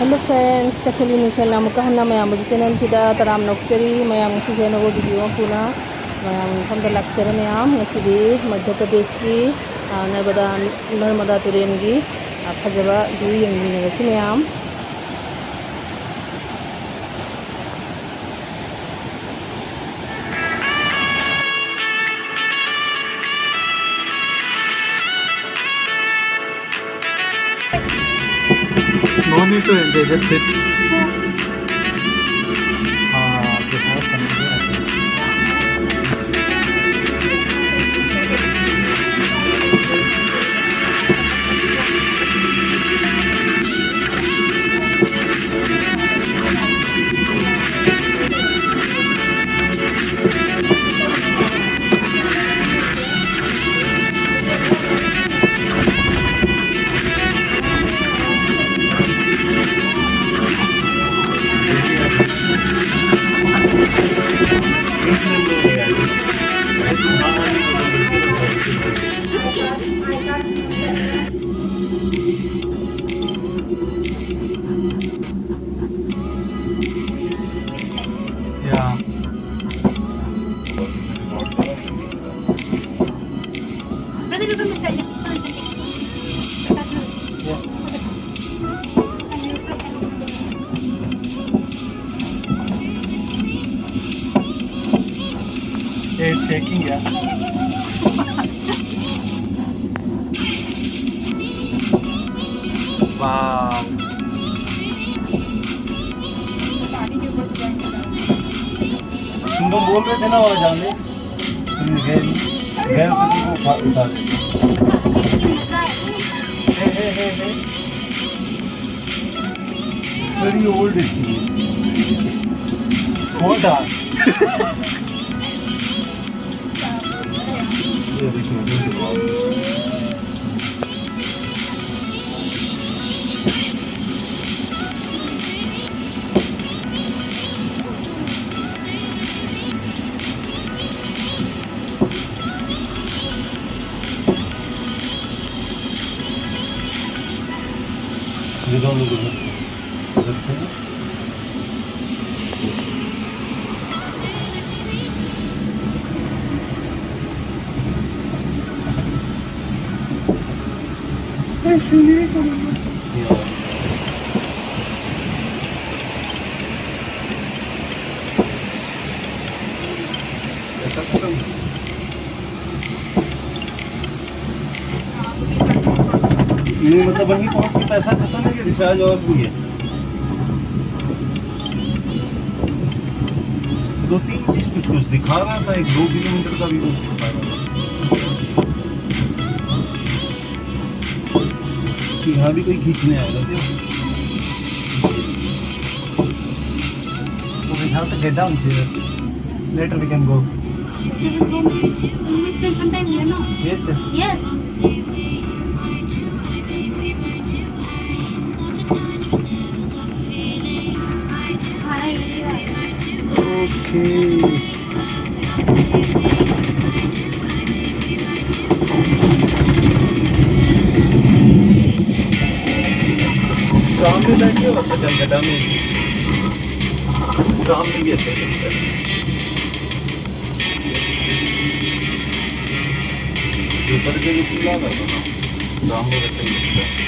Hello friends, Takali Michelle Namukahan na mayam channel sida taram nokseri mayam si channel video puna mayam hamda laksera mayam ngasidi Madhya Pradesh ki Narmada Turen gi phajaba view yengni ngasi mayam No need to enter, just sit. To have something. Yeah. It's shaking, yeah. Wow. तुम तो बोल रहे थे ना वहाँ जाने गए गए तो तुमको उठा दे hey very old is what are ये देखो ये दोनों लोग देखते हैं ऐसा खत्म नहीं मतलब वहीं पहुंच के पैसा खत्म है कि रिचार्ज और भी है 2-3 चीज कुछ दिखा रहा था 1-2 किलोमीटर का भी कुछ दिखा रहा था कि यहाँ भी कोई खींचने आएगा क्या तो we have to get down here later we can go sometime here, no? yes okay tram में बैठे हो सकता है गड्ढा में ट्राम में भी ऐसे ही लगता है ऊपर के लिए खुला था ट्राम में वैसे ही लगता है